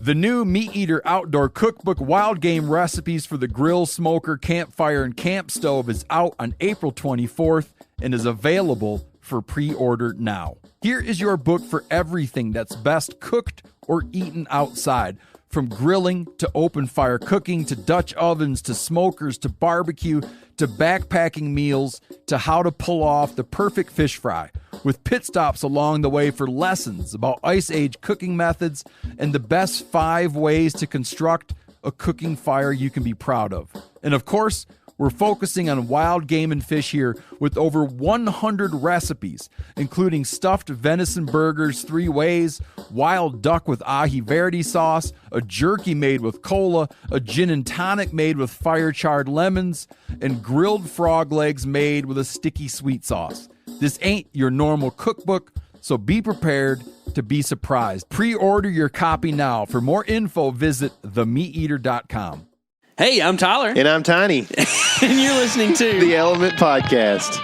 The new Meat Eater Outdoor Cookbook Wild Game Recipes for the Grill, Smoker, Campfire, and Camp Stove is out on April 24th and is available for pre-order now. Here is your book for everything that's best cooked or eaten outside. From grilling to open fire cooking to Dutch ovens to smokers to barbecue to backpacking meals to how to pull off the perfect fish fry, with pit stops along the way for lessons about Ice Age cooking methods and the best 5 ways to construct a cooking fire you can be proud of. And of course, we're focusing on wild game and fish here with over 100 recipes, including stuffed venison burgers 3 ways, wild duck with ahi verde sauce, a jerky made with cola, a gin and tonic made with fire-charred lemons, and grilled frog legs made with a sticky sweet sauce. This ain't your normal cookbook, so be prepared to be surprised. Pre-order your copy now. For more info, visit themeateater.com. Hey, I'm Tyler. And I'm Tiny. And you're listening to The Element Podcast.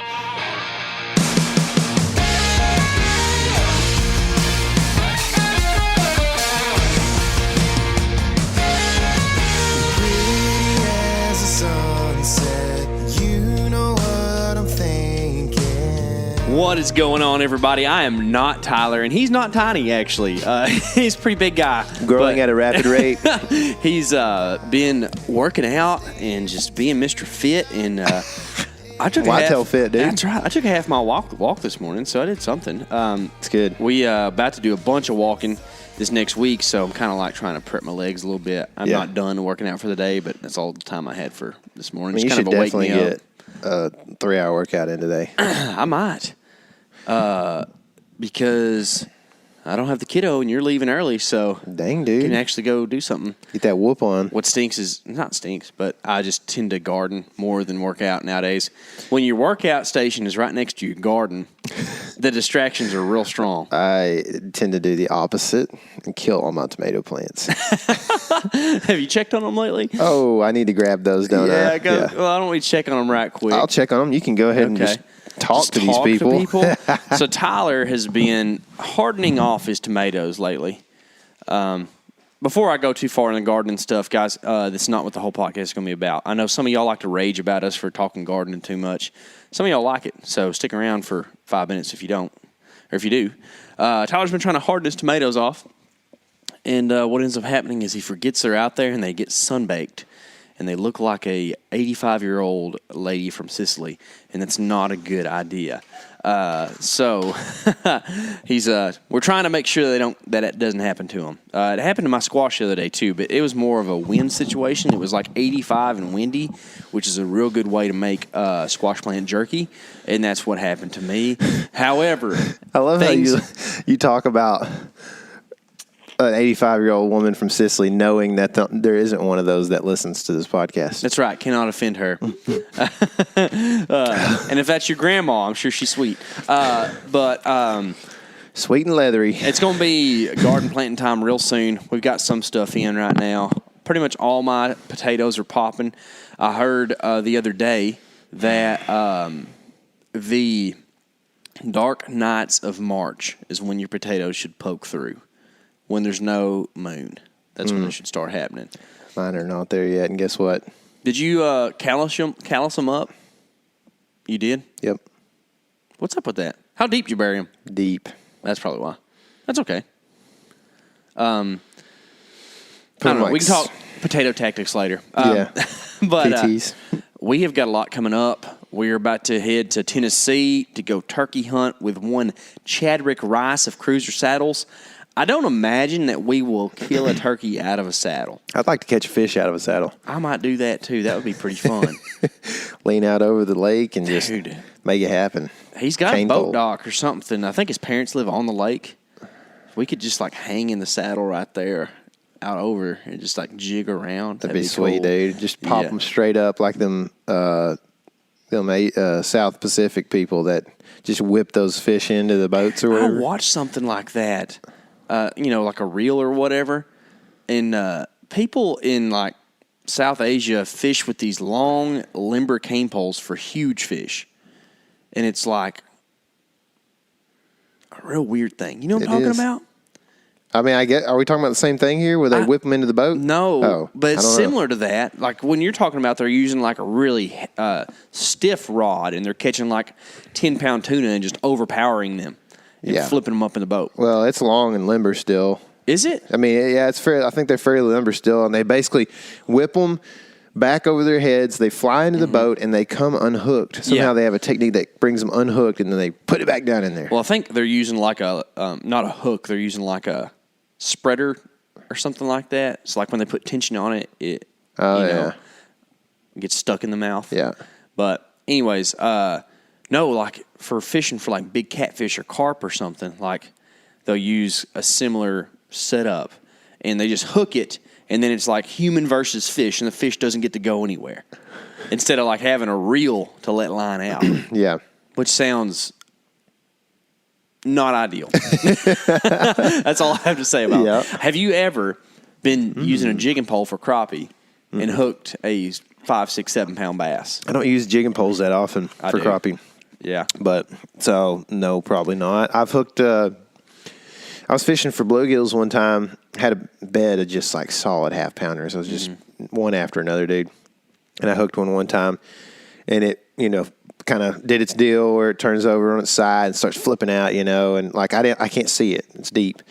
What is going on, everybody? I am not Tyler, and he's not Tiny, actually. He's a pretty big guy. Growing at a rapid rate. He's been working out and just being Mr. Fit. And I took Whitetail fit, dude. That's right. I took half my walk this morning, so I did something. It's good. We about to do a bunch of walking this next week, so I'm kind of like trying to prep my legs a little bit. I'm not done working out for the day, but that's all the time I had for this morning. I mean, you should definitely get a 3-hour workout in today. I might. Because I don't have the kiddo and you're leaving early, so dang, dude, you can actually go do something. Get that whoop on. What stinks is not stinks, but I just tend to garden more than work out nowadays. When your workout station is right next to your garden, the distractions are real strong. I tend to do the opposite and kill all my tomato plants. Have you checked on them lately? Oh, I need to grab those, don't I? Yeah. Well, I don't need to check on them right quick. I'll check on them. You can go ahead and just talk to these people. So Tyler has been hardening off his tomatoes lately. Before I go too far in the gardening stuff, guys, that's not what the whole podcast is going to be about. I know some of y'all like to rage about us for talking gardening too much. Some of y'all like it, so stick around for 5 minutes if you don't, or if you do. Tyler's been trying to harden his tomatoes off, and what ends up happening is he forgets they're out there and they get sunbaked. And they look like a 85-year-old lady from Sicily, and that's not a good idea. So we're trying to make sure that it doesn't happen to them. It happened to my squash the other day too, but it was more of a wind situation. It was like 85 and windy, which is a real good way to make squash plant jerky, and that's what happened to me. However, I love how you talk about an 85-year-old woman from Sicily knowing that there isn't one of those that listens to this podcast. That's right. Cannot offend her. And if that's your grandma, I'm sure she's sweet. Sweet and leathery. It's going to be garden planting time real soon. We've got some stuff in right now. Pretty much all my potatoes are popping. I heard the other day that the dark nights of March is when your potatoes should poke through. When there's no moon, that's when it should start happening. Mine are not there yet, and guess what? Did you callus them up? You did? Yep. What's up with that? How deep did you bury them? Deep. That's probably why. That's okay. I don't know. We can talk potato tactics later. Yeah. But PTs. We have got a lot coming up. We're about to head to Tennessee to go turkey hunt with one Chadrick Rice of Cruiser Saddles. I don't imagine that we will kill a turkey out of a saddle. I'd like to catch a fish out of a saddle. I might do that, too. That would be pretty fun. Lean out over the lake and just make it happen. He's got a boat dock or something. I think his parents live on the lake. We could just, hang in the saddle right there out over and just, jig around. That'd be sweet, cool. Dude. Just pop them straight up like them South Pacific people that just whip those fish into the boats or whatever. I watched something like that. Like a reel or whatever. And people in South Asia fish with these long limber cane poles for huge fish. And it's like a real weird thing. You know what I'm talking about? I mean, are we talking about the same thing here where they whip them into the boat? No, but it's I don't know. similar to that. Like when you're talking about they're using like a really stiff rod and they're catching like 10-pound tuna and just overpowering them and flipping them up in the boat. Well, it's long and limber still. Is it? I mean, yeah, it's fair. I think they're fairly limber still, and they basically whip them back over their heads. They fly into the boat, and they come unhooked. Somehow they have a technique that brings them unhooked, and then they put it back down in there. Well, I think they're using like a, not a hook, they're using like a spreader or something like that. It's like when they put tension on it, it gets stuck in the mouth. Yeah. But anyways, no, like for fishing for like big catfish or carp or something, like they'll use a similar setup and they just hook it, and then it's like human versus fish, and the fish doesn't get to go anywhere instead of like having a reel to let line out. Yeah. Which sounds not ideal. That's all I have to say about it. Yep. Have you ever been using a jigging pole for crappie and hooked a 5, 6, 7 pound bass? I don't use jigging poles that often for crappie. Yeah. But, so, no, probably not. I've hooked, I was fishing for bluegills one time, had a bed of just like solid half pounders. I was just one after another, dude. And I hooked one time, and it, kind of did its deal where it turns over on its side and starts flipping out, and like I can't see it. It's deep.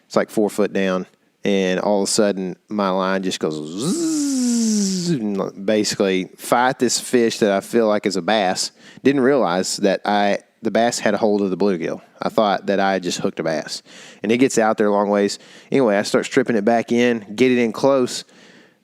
It's like 4 foot down, and all of a sudden my line just goes zzz, and basically fight this fish that I feel like is a bass. Didn't realize that the bass had a hold of the bluegill. I thought that I had just hooked a bass, and it gets out there a long ways. Anyway, I start stripping it back in, get it in close,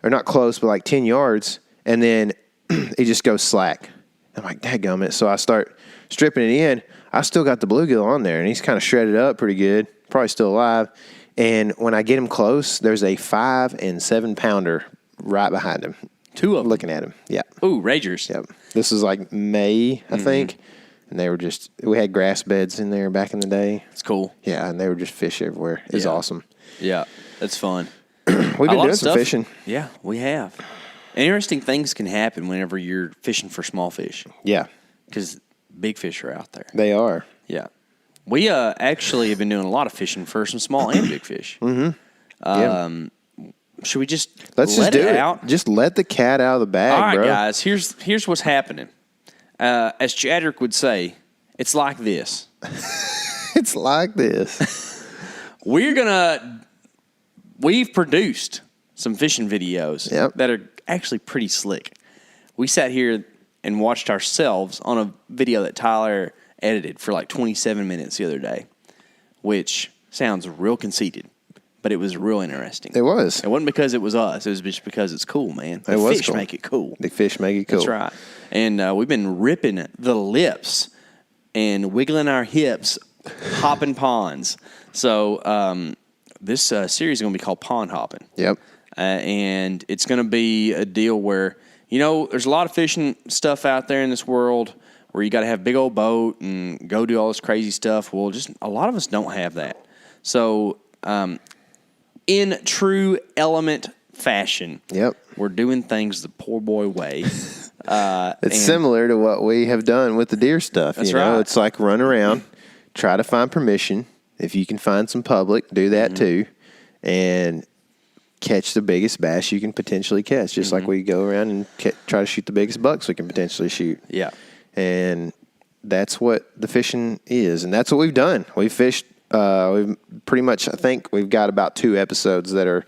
or not close, but like 10 yards, and then it just goes slack. I'm like, dadgummit. So I start stripping it in. I still got the bluegill on there, and he's kind of shredded up pretty good, probably still alive. And when I get him close, there's a 5 and 7 pounder right behind him. 2 of them. Looking at him. Yeah. Ooh, ragers. Yep. This was like May, I think. And they were we had grass beds in there back in the day. It's cool. Yeah, and they were just fish everywhere. It was awesome. Yeah, it's fun. We've been doing some fishing. Yeah, we have. Interesting things can happen whenever you're fishing for small fish. Yeah. Because big fish are out there. They are. Yeah. We actually have been doing a lot of fishing for some small and big fish. Should we just let it out? Just let the cat out of the bag, all right, bro. guys. Here's what's happening. As Chadrick would say, it's like this. It's like this. We've produced some fishing videos that are actually pretty slick. We sat here and watched ourselves on a video that Tyler edited for like 27 minutes the other day, which sounds real conceited, but it was real interesting. It was. It wasn't because it was us. It was just because it's cool, man. The fish cool. Make it cool. The fish make it cool. That's right. And we've been ripping the lips and wiggling our hips, hopping ponds. So this series is going to be called Pond Hopping. Yep. And it's going to be a deal where, there's a lot of fishing stuff out there in this world where you got to have a big old boat and go do all this crazy stuff. Well, just a lot of us don't have that. So in true element fashion, we're doing things the poor boy way. It's similar to what we have done with the deer stuff. That's right. It's like run around, try to find permission. If you can find some public, do that too. And catch the biggest bass you can potentially catch, just like we go around and try to shoot the biggest bucks we can potentially shoot. Yeah. And that's what the fishing is, and that's what we've done. We've fished, we've pretty much, I think we've got about 2 episodes that are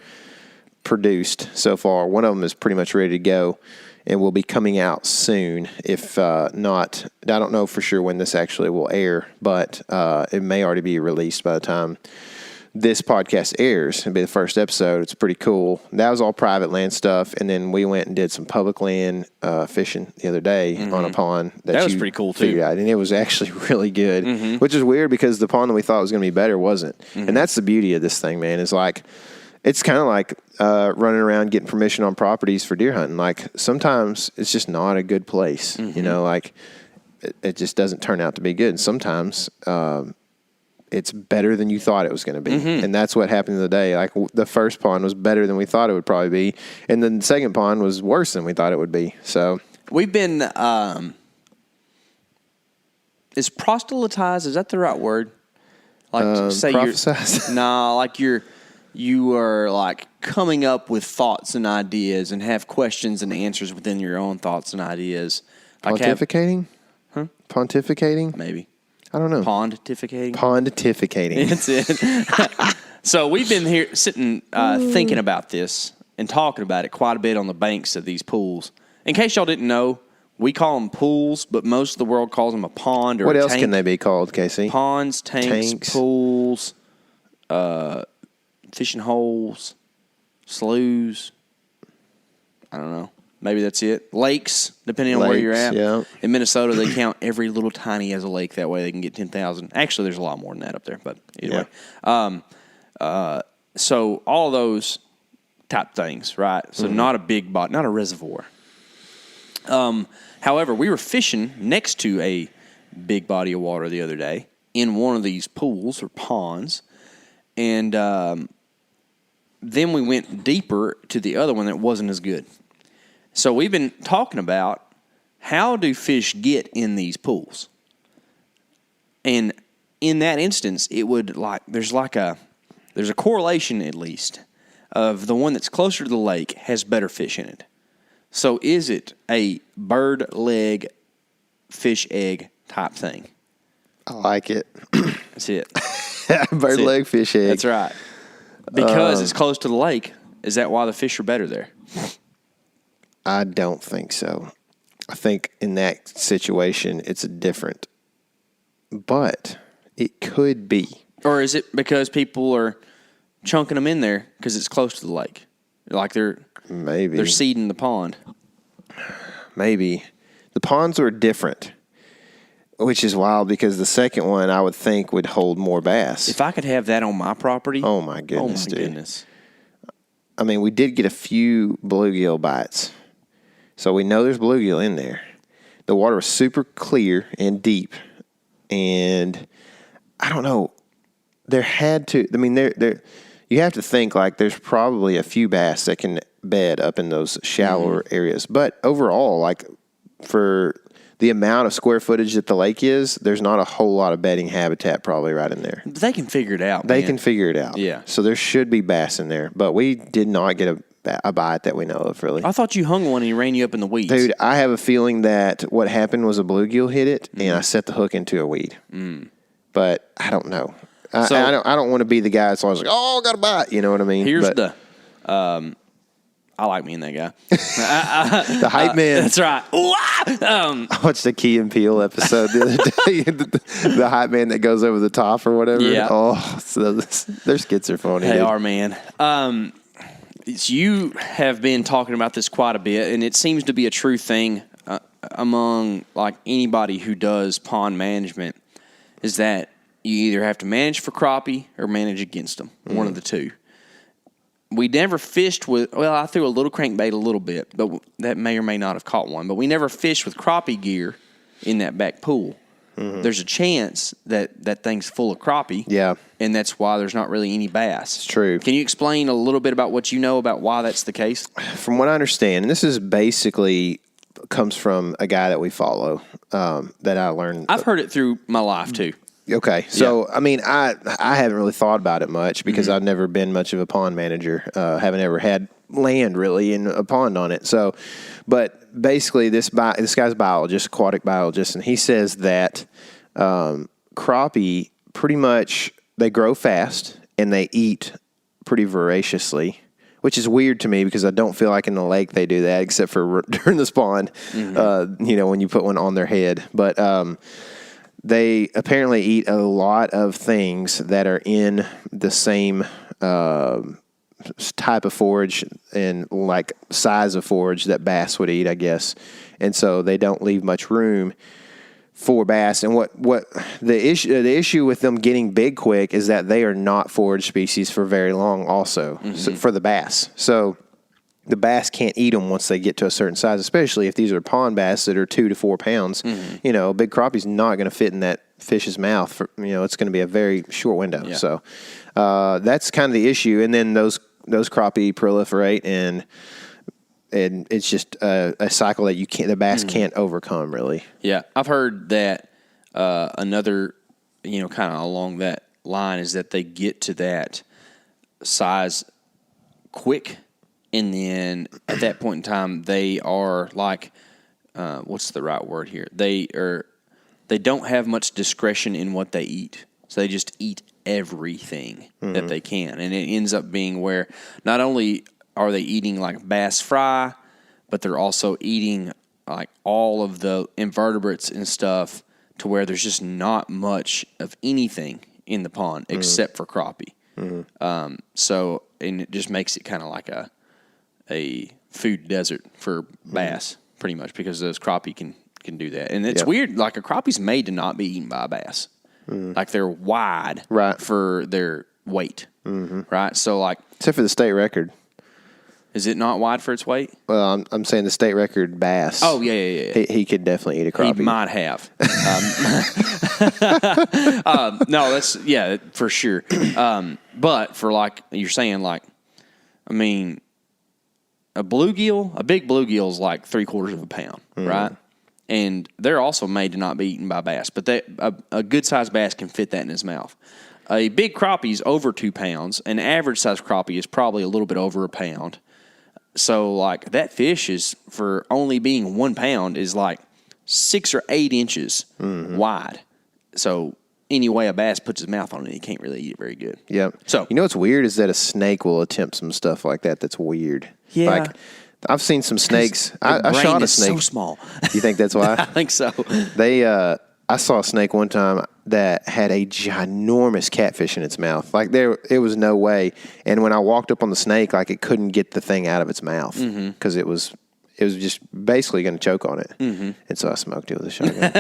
produced so far. One of them is pretty much ready to go and will be coming out soon. If not, I don't know for sure when this actually will air, but it may already be released by the time this podcast airs. It'll be the first episode. It's pretty cool. That was all private land stuff, and then we went and did some public land fishing the other day on a pond that was pretty cool too. Out, and it was actually really good, which is weird because the pond that we thought was going to be better wasn't. And that's the beauty of this thing, man. Is like it's kind of like running around getting permission on properties for deer hunting. Like sometimes it's just not a good place. Like it just doesn't turn out to be good. And sometimes it's better than you thought it was going to be. And that's what happened the other day. Like the first pond was better than we thought it would probably be. And then the second pond was worse than we thought it would be. So we've been, is proselytized, is that the right word? Like say prophesized? No, like you're you are like coming up with thoughts and ideas and have questions and answers within your own thoughts and ideas. Pontificating? Pontificating? Maybe. I don't know. Pontificating? Pontificating. That's it. So we've been here sitting thinking about this and talking about it quite a bit on the banks of these pools. In case y'all didn't know, we call them pools, but most of the world calls them a pond or what a else tank. can they be called, K.C.? Ponds, tanks. Pools, fishing holes, sloughs. I don't know. Maybe that's it. Lakes, depending on where you're at. Yeah. In Minnesota, they count every little tiny as a lake. That way they can get 10,000. Actually, there's a lot more than that up there, but either way. So all of those type things, right? So not a big body, not a reservoir. However, we were fishing next to a big body of water the other day in one of these pools or ponds, and then we went deeper to the other one that wasn't as good. So we've been talking about how do fish get in these pools, and in that instance, it would there's a correlation at least of the one that's closer to the lake has better fish in it. So is it a bird leg, fish egg type thing? I like it. That's it. Bird leg, fish egg. That's right. Because it's close to the lake. Is that why the fish are better there? I don't think so. I think in that situation, it's different. But it could be. Or is it because people are chunking them in there because it's close to the lake? Like they're seeding the pond. Maybe. The ponds were different, which is wild because the second one I would think would hold more bass. If I could have that on my property. Oh, my goodness, dude. Goodness. I mean, we did get a few bluegill bites. So we know there's bluegill in there. The water was super clear and deep. And I don't know. There had to, I mean, you have to think like there's probably a few bass that can bed up in those shallower areas. But overall, like for the amount of square footage that the lake is, there's not a whole lot of bedding habitat probably right in there. They can figure it out. They can figure it out. Yeah. So there should be bass in there. But we did not get a bite that we know of, really. I thought you hung one and he ran you up in the weeds. Dude, I have a feeling that what happened was a bluegill hit it, and I set the hook into a weed. But I don't know. I don't want to be the guy that's always like, oh, I got a bite. You know what I mean? Here's I like me and that guy. The hype man. That's right. I watched the Key and Peele episode the other day. the hype man that goes over the top or whatever. Yeah. Oh, so their skits are funny. They dude. are, man. You have been talking about this quite a bit, and it seems to be a true thing among like anybody who does pond management, is that you either have to manage for crappie or manage against them, one of the two. We never fished with, well, I threw a little crankbait a little bit, but that may or may not have caught one. But we never fished with crappie gear in that back pool. There's a chance that that thing's full of crappie. Yeah. And that's why there's not really any bass. It's true. Can you explain a little bit about what you know about why that's the case? From what I understand, and this is basically comes from a guy that we follow that I learned. I've heard it through my life, too. Okay. So, I mean, I haven't really thought about it much because I've never been much of a pond manager. Haven't ever had land really in a pond on it. So, but basically this guy's biologist, aquatic biologist, and he says that crappie pretty much, they grow fast and they eat pretty voraciously, which is weird to me because I don't feel like in the lake they do that except for during the spawn, when you put one on their head. But they apparently eat a lot of things that are in the same type of forage and like size of forage that bass would eat, I guess. And so they don't leave much room for bass. And what the issue with them getting big quick is that they are not forage species for very long also for the bass. So the bass can't eat them once they get to a certain size, especially if these are pond bass that are 2 to 4 pounds. You know, a big crappie's not going to fit in that fish's mouth. It's going to be a very short window. Yeah. So that's kind of the issue. And then those crappie proliferate, and it's just a cycle that the bass can't overcome, really. Yeah, I've heard that another, kind of along that line is that they get to that size quick, and then at that point in time, they are like, what's the right word here? They don't have much discretion in what they eat, so they just eat everything that they can, and it ends up being where not only are they eating like bass fry, but they're also eating like all of the invertebrates and stuff, to where there's just not much of anything in the pond except for crappie. So, and it just makes it kind of like a food desert for bass, pretty much, because those crappie can do that. And it's weird, like a crappie's made to not be eaten by a bass. Like they're wide for their weight, right? So like, except for the state record. Is it not wide for its weight? Well, I'm saying the state record bass. Oh, yeah. He could definitely eat a crappie. He might have. No, that's, yeah, for sure. But for like, you're saying like, I mean, a big bluegill is like 3/4 of a pound, right? And they're also made to not be eaten by bass, but a good-sized bass can fit that in his mouth. A big crappie is over 2 pounds. An average-sized crappie is probably a little bit over a pound. So, like, that fish is, for only being 1 pound, is like 6 or 8 inches wide. So, any way a bass puts his mouth on it, he can't really eat it very good. Yep. So, you know what's weird is that a snake will attempt some stuff like that. That's weird. Yeah. Like, I've seen some snakes. I shot a snake. So small. You think that's why? I think so. I saw a snake one time that had a ginormous catfish in its mouth. Like it was no way. And when I walked up on the snake, like it couldn't get the thing out of its mouth because it was just basically going to choke on it. And so I smoked it with a shotgun,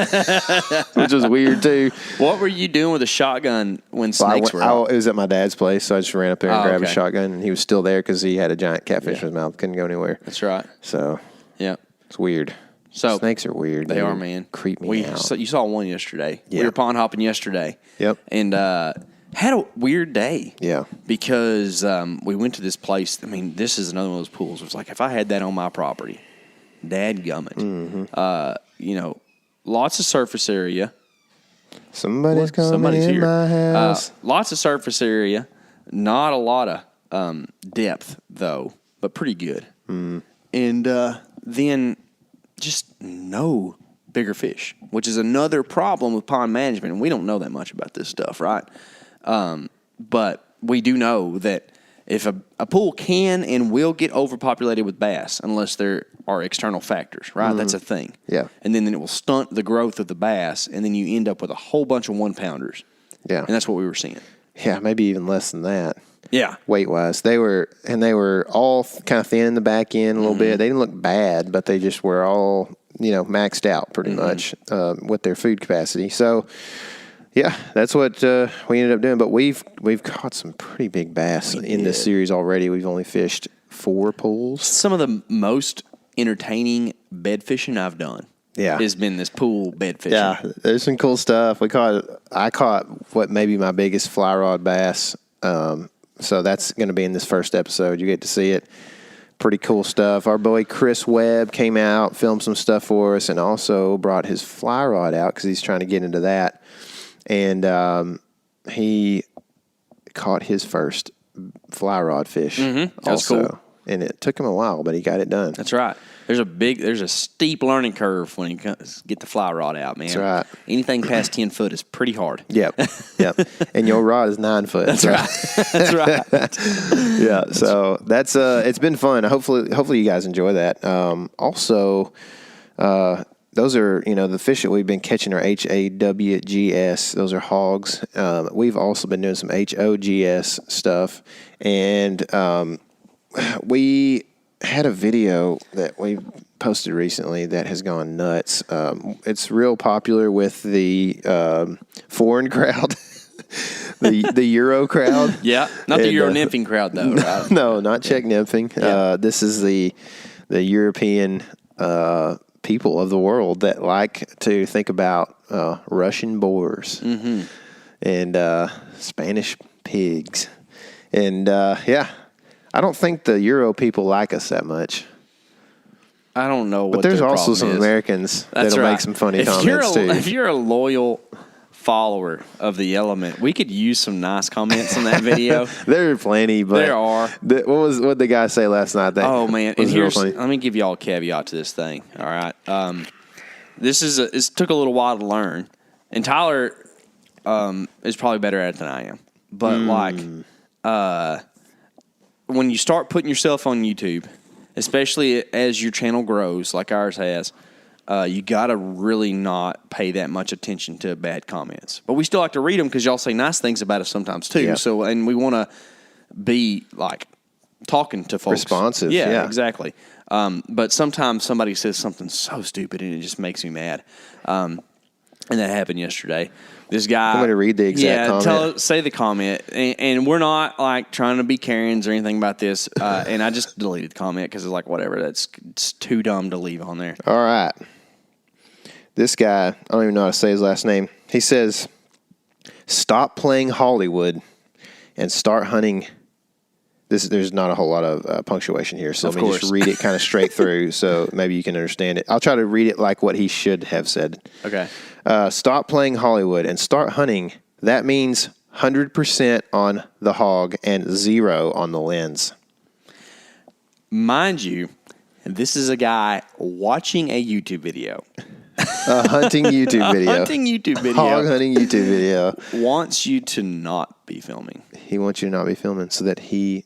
which was weird too. What were you doing with a shotgun when snakes were out? It was at my dad's place, so I just ran up there and grabbed a shotgun, and he was still there because he had a giant catfish in his mouth. Couldn't go anywhere. That's right. So yeah, it's weird. So snakes are weird. They are, man. Creep me out. So you saw one yesterday. Yeah. We were pond hopping yesterday. Yep. And had a weird day. Yeah. Because we went to this place. I mean, this is another one of those pools. It was like, if I had that on my property, dadgummit. You know, lots of surface area. Somebody's coming in my house. Lots of surface area. Not a lot of depth, though, but pretty good. And then just no bigger fish, which is another problem with pond management. And we don't know that much about this stuff, right? But we do know that if a pool can and will get overpopulated with bass, unless there are external factors, right? That's a thing. Yeah. And then it will stunt the growth of the bass, and then you end up with a whole bunch of 1-pounders. Yeah. And that's what we were seeing. Yeah, maybe even less than that. Yeah. Weight-wise. They were all kind of thin in the back end a little bit. They didn't look bad, but they just were all, maxed out pretty much with their food capacity. So, yeah, that's what we ended up doing. But we've caught some pretty big bass in this series already. We've only fished 4 pools. Some of the most entertaining bed fishing I've done has been this pool bed fishing. Yeah, there's some cool stuff. I caught what may be my biggest fly rod bass. So that's going to be in this first episode. You get to see it. Pretty cool stuff. Our boy Chris Webb came out, filmed some stuff for us, and also brought his fly rod out because he's trying to get into that. And he caught his first fly rod fish. That's cool. And it took him a while, but he got it done. That's right. There's a steep learning curve when you get the fly rod out, man. That's right. Anything past 10 foot is pretty hard. Yep. And your rod is 9 foot. That's right. That's right. Yeah. So that's it's been fun. Hopefully you guys enjoy that. Also, those are the fish that we've been catching are HAWGS. Those are hogs. We've also been doing some HOGS stuff, and we had a video that we posted recently that has gone nuts. It's real popular with the foreign crowd, the Euro crowd. Yeah, not the Euro nymphing crowd though. Right? No, not Czech nymphing. Yeah. This is the European people of the world that like to think about Russian boars and Spanish pigs, and I don't think the Euro people like us that much. I don't know what but there's their also problem some is. Americans That's that'll right. make some funny comments too. If you're a loyal follower of the Element. We could use some nice comments on that video. There are plenty, but there are. What did the guy say last night? Oh man! And let me give y'all a caveat to this thing. All right, this took a little while to learn, and Tyler is probably better at it than I am. But when you start putting yourself on YouTube, especially as your channel grows, like ours has. You got to really not pay that much attention to bad comments. But we still like to read them because y'all say nice things about us sometimes too. Yeah. So, and we want to be like talking to folks. Responsive. Yeah, exactly. But sometimes somebody says something so stupid and it just makes me mad. And that happened yesterday. This guy. I'm going to read the exact comment. Say the comment. And we're not like trying to be Karens or anything about this. And I just deleted the comment because it's like, whatever. It's too dumb to leave on there. All right. This guy, I don't even know how to say his last name. He says, stop playing Hollywood and start hunting. There's not a whole lot of punctuation here, so let me just read it kind of straight through so maybe you can understand it. I'll try to read it like what he should have said. Okay. Stop playing Hollywood and start hunting. That means 100% on the hog and 0 on the lens. Mind you, this is a guy watching a YouTube video. A hunting YouTube video. Hunting YouTube video. Hog hunting YouTube video. Wants you to not be filming. He wants you to not be filming so that he,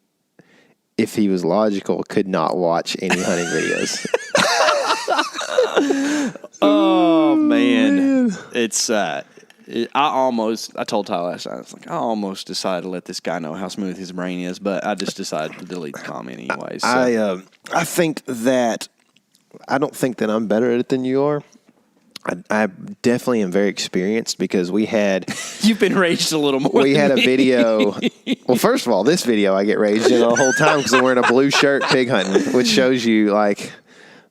if he was logical, could not watch any hunting videos. Oh, man. It's, I told Tyler last night, I was like, I almost decided to let this guy know how smooth his brain is, but I just decided to delete the comment anyway. So. I think that, I don't think that I'm better at it than you are. I definitely am very experienced because we had... You've been raged a little more We had a video... Well, first of all, this video I get raged in the whole time because I'm wearing a blue shirt pig hunting, which shows you, like,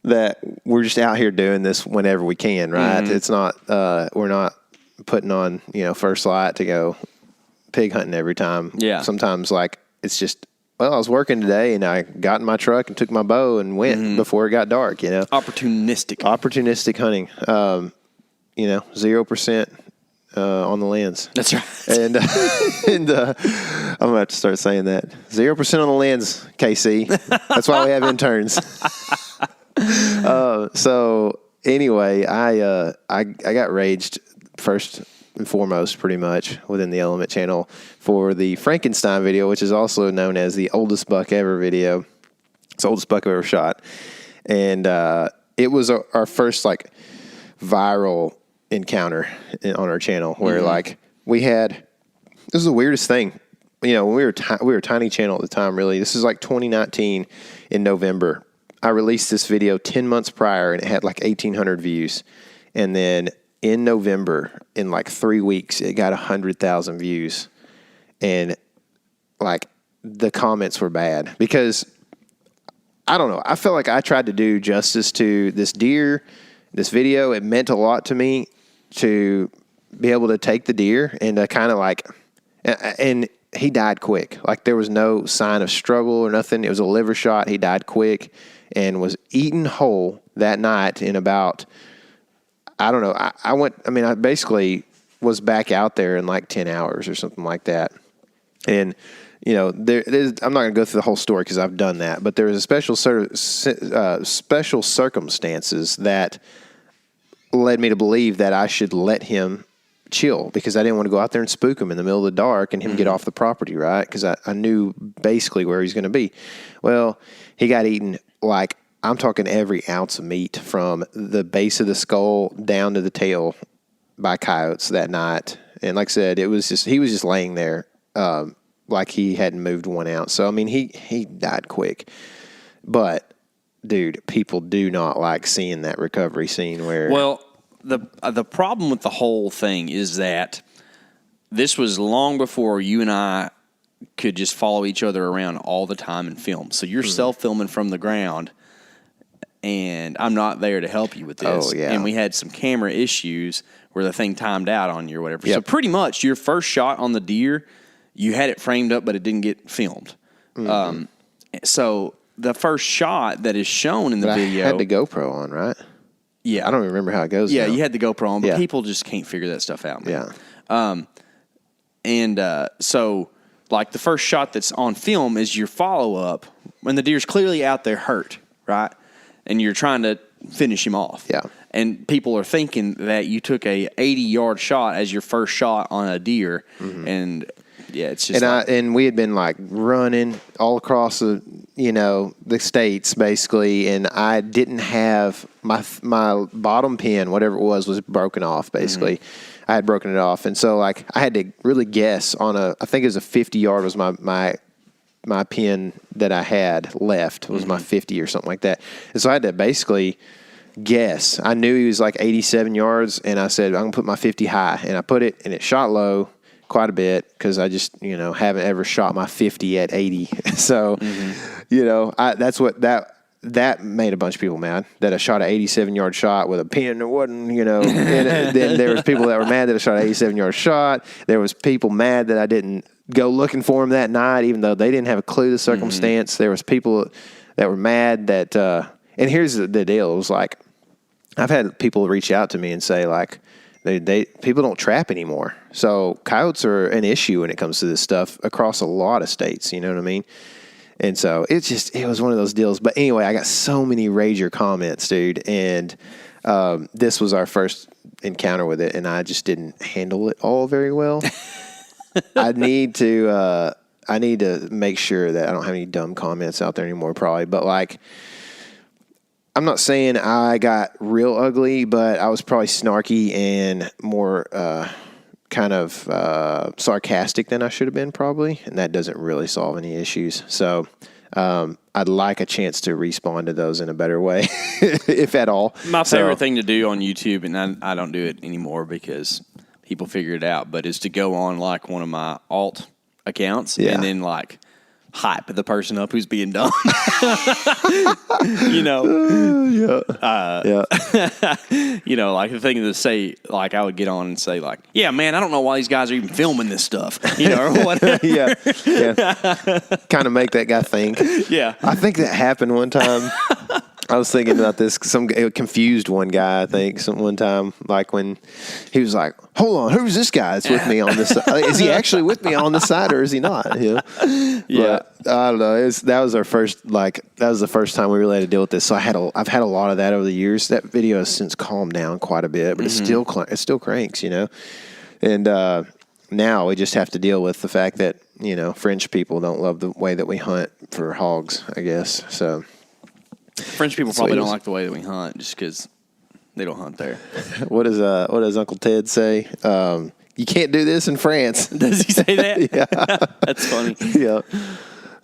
that we're just out here doing this whenever we can, right? Mm-hmm. It's not... we're not putting on, first light to go pig hunting every time. Yeah. Sometimes, like, it's just... Well, I was working today, and I got in my truck and took my bow and went before it got dark, Opportunistic hunting. 0% on the lens. That's right. And I'm going to have to start saying that. 0% on the lens, K.C. That's why we have interns. So, anyway, I got raged first and foremost, pretty much, within the Element channel for the Frankenstein video, which is also known as the oldest buck ever video. It's the oldest buck I've ever shot. And it was our first, like, viral encounter on our channel where, like, we had... This is the weirdest thing. When we were a tiny channel at the time, really. This is, like, 2019 in November. I released this video 10 months prior, and it had, like, 1,800 views. And then... in November, in like 3 weeks, it got 100,000 views. And like the comments were bad because I don't know. I felt like I tried to do justice to this deer, this video. It meant a lot to me to be able to take the deer and to kind of like, and he died quick. Like there was no sign of struggle or nothing. It was a liver shot. He died quick and was eaten whole that night in about... I don't know. I basically was back out there in like 10 hours or something like that. And, I'm not going to go through the whole story because I've done that. But there was a special circumstances that led me to believe that I should let him chill because I didn't want to go out there and spook him in the middle of the dark and him get off the property, right? Because I knew basically where he's going to be. Well, he got eaten like... I'm talking every ounce of meat from the base of the skull down to the tail by coyotes that night. And like I said, he was just laying there like he hadn't moved 1 ounce. So, I mean, he died quick. But, dude, people do not like seeing that recovery scene where... Well, the problem with the whole thing is that this was long before you and I could just follow each other around all the time and film. So you're self-filming from the ground... and I'm not there to help you with this. Oh, yeah. And we had some camera issues where the thing timed out on you or whatever. Yep. So pretty much your first shot on the deer, you had it framed up, but it didn't get filmed. Mm-hmm. So the first shot that is shown in the video... I had the GoPro on, right? Yeah. I don't even remember how it goes Yeah, now. you had the GoPro on, but people just can't figure that stuff out, man. So, like, the first shot that's on film is your follow-up when the deer's clearly out there hurt, right? And you're trying to finish him off. Yeah. And people are thinking that you took a 80-yard shot as your first shot on a deer. And, yeah, it's just and we had been, like, running all across the states, basically, and I didn't have my bottom pin, whatever it was broken off, basically. I had broken it off, and so like I had to really guess on I think it was a 50-yard was my pin that I had left was my 50 or something like that, and so I had to basically guess. I knew he was like 87 yards, and I said I'm gonna put my 50 high, and I put it, and it shot low quite a bit because I just haven't ever shot my 50 at 80, so that's what that made a bunch of people mad, that I shot an 87-yard shot with a pin that wasn't, and then there was people that were mad that I shot an 87-yard shot. There was people mad that I didn't go looking for him that night, even though they didn't have a clue the circumstance. There was people that were mad that, and here's the deal. It was like, I've had people reach out to me and say, like, they people don't trap anymore. So coyotes are an issue when it comes to this stuff across a lot of states, you know what I mean? And so it was one of those deals. But anyway, I got so many rager comments, dude. And this was our first encounter with it, and I just didn't handle it all very well. I need to make sure that I don't have any dumb comments out there anymore, probably. But like, I'm not saying I got real ugly, but I was probably snarky and more kind of sarcastic than I should have been, probably, and that doesn't really solve any issues. So I'd like a chance to respond to those in a better way, if at all. My favorite thing to do on YouTube, and I don't do it anymore because people figure it out, but is to go on like one of my alt accounts and then like hype the person up who's being dumb. Like the thing to say, like I would get on and say, like, yeah, man, I don't know why these guys are even filming this stuff, or whatever. yeah. Kind of make that guy think. Yeah. I think that happened one time. I was thinking about this. It confused one guy, I think, one time, like when he was like, hold on, who's this guy that's with me on this side? Is he actually with me on this side or is he not? Yeah. But, I don't know. That was the first time we really had to deal with this. So I've had a lot of that over the years. That video has since calmed down quite a bit, but it still cranks, And now we just have to deal with the fact that, French people don't love the way that we hunt for hogs, I guess. So French people probably don't like the way that we hunt just because they don't hunt there. What does Uncle Ted say? You can't do this in France. Does he say that? Yeah. That's funny. Yeah.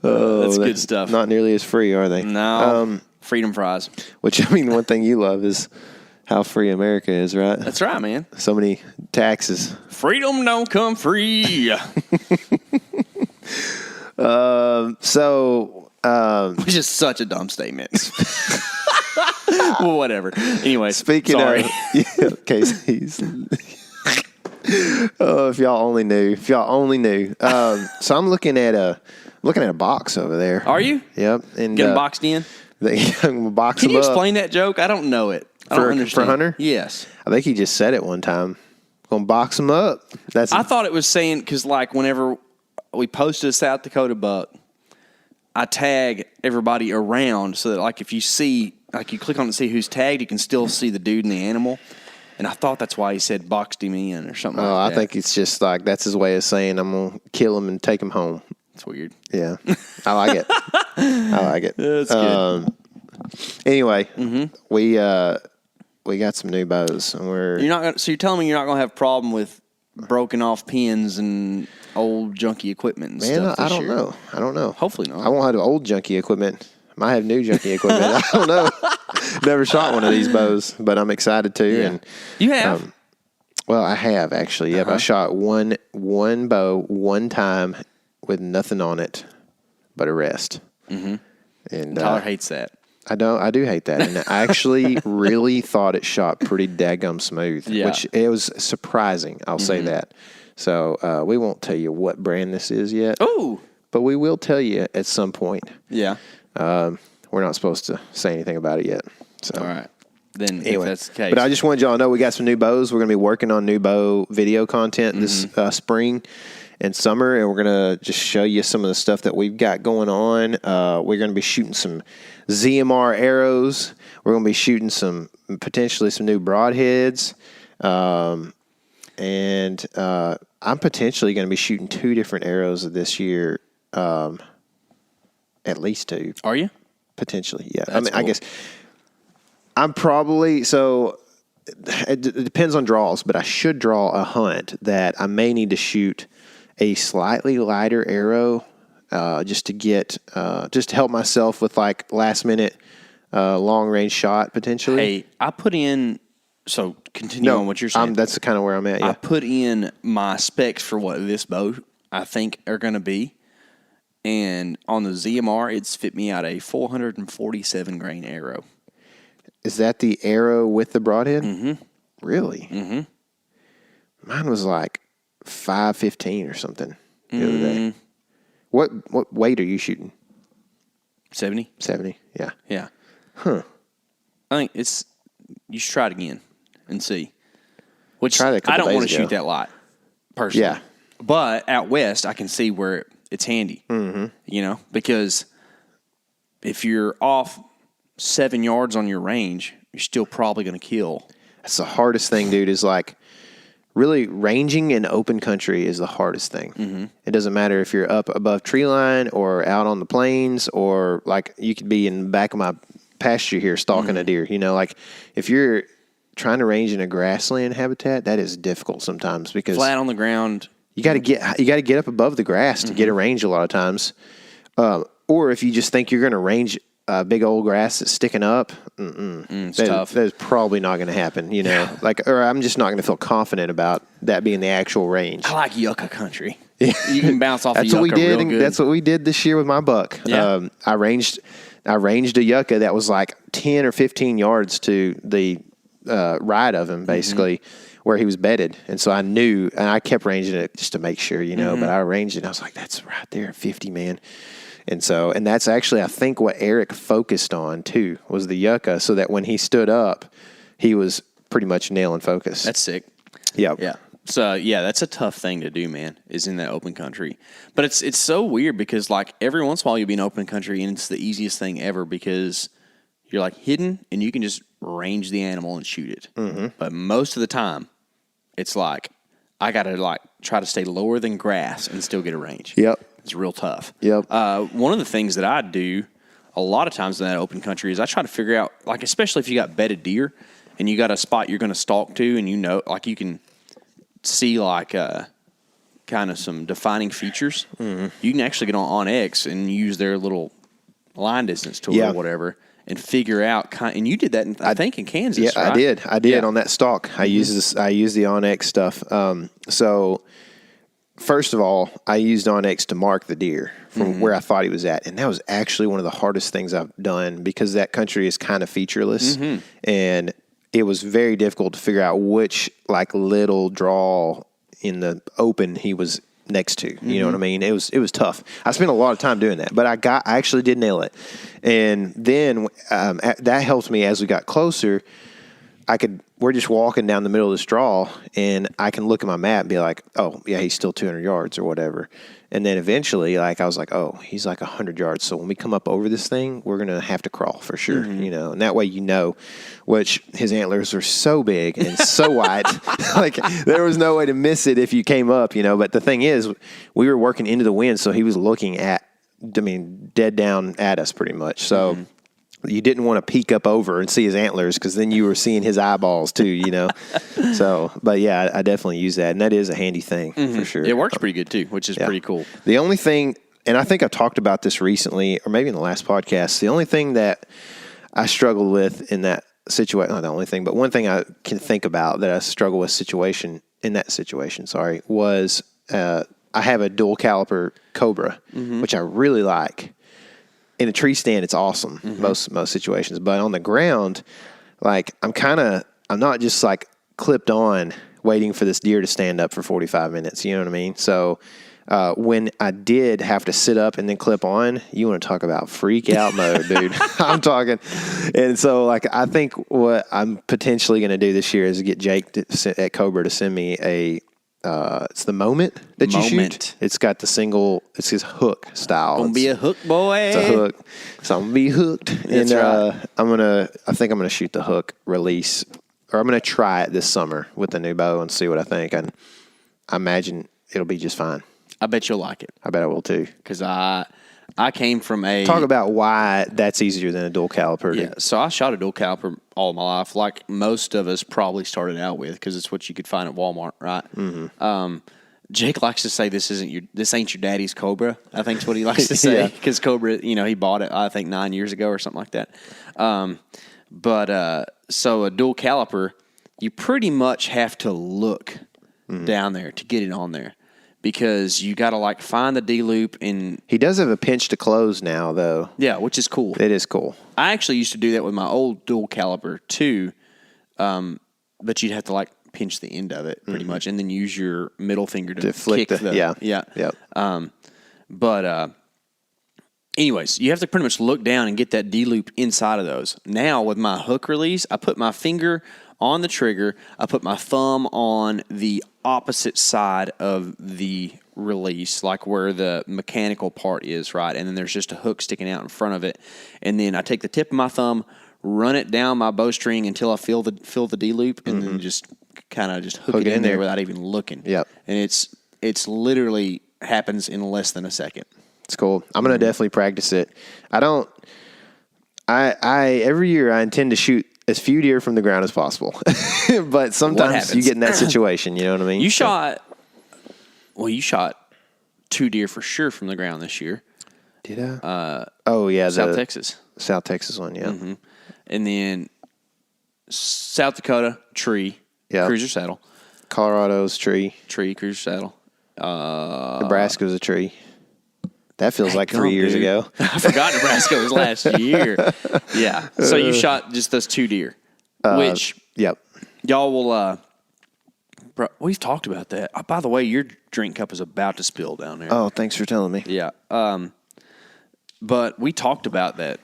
That's good stuff. Not nearly as free, are they? No. Freedom fries. Which, I mean, one thing you love is how free America is, right? That's right, man. So many taxes. Freedom don't come free. Which is such a dumb statement. Well, whatever. Anyway, speaking sorry. of K.C.'s. Oh, if y'all only knew. So I'm looking at a box over there. Are you? Yep. And getting boxed in? Box Can you up. explain that joke? I don't know it. I don't understand. For Hunter? Yes. I think he just said it one time. Gonna box him up. I thought it was saying, because like whenever we posted a South Dakota buck, I tag everybody around so that like if you see, like you click on it to see who's tagged, you can still see the dude and the animal. And I thought that's why he said boxed him in or something like that. I think it's just like that's his way of saying I'm going to kill him and take him home. It's weird. Yeah. I like it. That's good. Anyway, we got some new bows. And so you're telling me you're not going to have a problem with broken off pins and old junky equipment and stuff this year? I don't know. Hopefully not. I won't have old junky equipment. Might have new junky equipment. I don't know. Never shot one of these bows, but I'm excited to. Yeah. And you have? Well, I have actually. Yep, I shot one bow one time with nothing on it but a rest. Mm-hmm. And Tyler hates that. I do hate that. And I actually really thought it shot pretty daggum smooth, which it was surprising. I'll say that. So we won't tell you what brand this is yet. Oh, but we will tell you at some point. Yeah. We're not supposed to say anything about it yet. So. All right. then Anyway, if that's the case. but I just wanted y'all to know we got some new bows. We're going to be working on new bow video content this spring and summer, and we're going to just show you some of the stuff that we've got going on. We're going to be shooting some ZMR arrows. We're going to be shooting potentially some new broadheads. And I'm potentially going to be shooting 2 different arrows this year, at least 2. Are you? Potentially, yeah. That's I cool. guess I'm probably, so it depends on draws, but I should draw a hunt that I may need to shoot a slightly lighter arrow just to help myself with like last minute long range shot potentially. Hey, I put in, so continue on what you're saying. That's kind of where I'm at, yeah. I put in my specs for what this bow I think are going to be. And on the ZMR, it's fit me out a 447 grain arrow. Is that the arrow with the broadhead? Mm-hmm. Really? Mm-hmm. Mine was like 515 or something the other day. What weight are you shooting? 70. 70, yeah. Yeah. Huh. I think you should try it again and see. Which Tried it a couple I don't want days to ago. shoot that light, personally. Yeah. But out west, I can see where it's handy. Mm-hmm. You know, because if you're off 7 yards on your range, you're still probably going to kill. That's the hardest thing, dude, is like really ranging in open country is the hardest thing. Mm-hmm. It doesn't matter if you're up above tree line or out on the plains or like you could be in the back of my pasture here stalking a deer. You know, like if you're trying to range in a grassland habitat, that is difficult sometimes because Flat on the ground. you got to get up above the grass to get a range a lot of times. Or if you just think you're going to range big old grass that's sticking up, It's tough. That is probably not going to happen, you know. Or I'm just not going to feel confident about that being the actual range. I like yucca country. You can bounce off That's of yucca what we did. real good. That's what we did this year with my buck. Yeah. I ranged a yucca that was like 10 or 15 yards to the right of him, basically, where he was bedded. And so I knew, and I kept ranging it just to make sure, you know. But I ranged it, and I was like, "That's right there at 50, man." And so, and that's actually, I think, what Eric focused on too was the yucca, so that when he stood up, he was pretty much nailing focus. That's sick. Yeah. So yeah, that's a tough thing to do, man, is in that open country. But it's so weird because like every once in a while you'll be in open country and it's the easiest thing ever because you're like hidden and you can just range the animal and shoot it. Mm-hmm. But most of the time it's like I got to like try to stay lower than grass and still get a range. Yep. It's real tough. Yep. One of the things that I do a lot of times in that open country is I try to figure out, like, especially if you got bedded deer and you got a spot you're going to stalk to and you know, like you can see like kind of some defining features. Mm-hmm. You can actually get on X and use their little line distance tool or whatever and figure out, and you did that, I think, in Kansas, Yeah, right? I did on that stalk. I used the Onyx stuff. So first of all, I used Onyx to mark the deer from where I thought he was at. And that was actually one of the hardest things I've done because that country is kind of featureless. Mm-hmm. And it was very difficult to figure out which like little draw in the open he was next to. You know what I mean? It was tough. I spent a lot of time doing that, but I actually did nail it. And then that helped me as we got closer. We're just walking down the middle of this draw, and I can look at my map and be like, oh, yeah, he's still 200 yards or whatever. And then eventually, like, I was like, oh, he's like 100 yards. So when we come up over this thing, we're going to have to crawl for sure, you know. And that way you know, which his antlers are so big and so wide. Like, there was no way to miss it if you came up, you know. But the thing is, we were working into the wind, so he was looking dead down at us pretty much. So you didn't want to peek up over and see his antlers because then you were seeing his eyeballs too, you know. So, but yeah, I definitely use that, and that is a handy thing for sure. It works pretty good too, which is pretty cool. The only thing, and I think I talked about this recently, or maybe in the last podcast, the only thing that I struggled with in that situation, not the only thing, but one thing I can think about that I struggle with in that situation, was I have a dual caliper Cobra, which I really like. In a tree stand, it's awesome most situations. But on the ground, like I'm not just like clipped on waiting for this deer to stand up for 45 minutes. You know what I mean? So when I did have to sit up and then clip on, you want to talk about freak out mode, dude. I'm talking. And so, like, I think what I'm potentially going to do this year is get Jake at Cobra to send me it's the Moment that you shoot. It's got the single, it's his hook style. Gonna be a hook, boy. It's a hook. So I'm going to be hooked. That's right. I think I'm going to shoot the hook release, or I'm going to try it this summer with the new bow and see what I think. And I imagine it'll be just fine. I bet you'll like it. I bet I will too. Because I came from a... Talk about why that's easier than a dual caliper. Yeah, so I shot a dual caliper all my life, like most of us probably started out with, because it's what you could find at Walmart, right? Mm-hmm. Jake likes to say this ain't your daddy's Cobra. I think is what he likes to say, because Cobra, he bought it I think 9 years ago or something like that. So a dual caliper, you pretty much have to look down there to get it on there. Because you got to, like, find the D-loop. And he does have a pinch to close now, though. Yeah, which is cool. It is cool. I actually used to do that with my old dual caliper, too. But you'd have to, like, pinch the end of it, pretty much, and then use your middle finger to flick kick the... Yeah. Yep. Anyways, you have to pretty much look down and get that D-loop inside of those. Now, with my hook release, I put my finger on the trigger. I put my thumb on the opposite side of the release, like where the mechanical part is, right? And then there's just a hook sticking out in front of it. And then I take the tip of my thumb, run it down my bowstring until I feel the D-loop, and then just kind of just hook it in there without even looking. Yep. And it's literally happens in less than a second. It's cool. I'm going to definitely practice it. Every year I intend to shoot as few deer from the ground as possible. But sometimes you get in that situation, you know what I mean? You shot 2 deer for sure from the ground this year. Did I? South Texas. South Texas one, yeah. Mm-hmm. And then South Dakota, tree, cruiser saddle. Colorado's tree, cruiser saddle. Nebraska's a tree. That feels like 3 years ago. I forgot Nebraska was last year. Yeah. So you shot just those 2 deer, which y'all will. Bro, we've talked about that. By the way, your drink cup is about to spill down there. Oh, thanks for telling me. Yeah. But we talked about that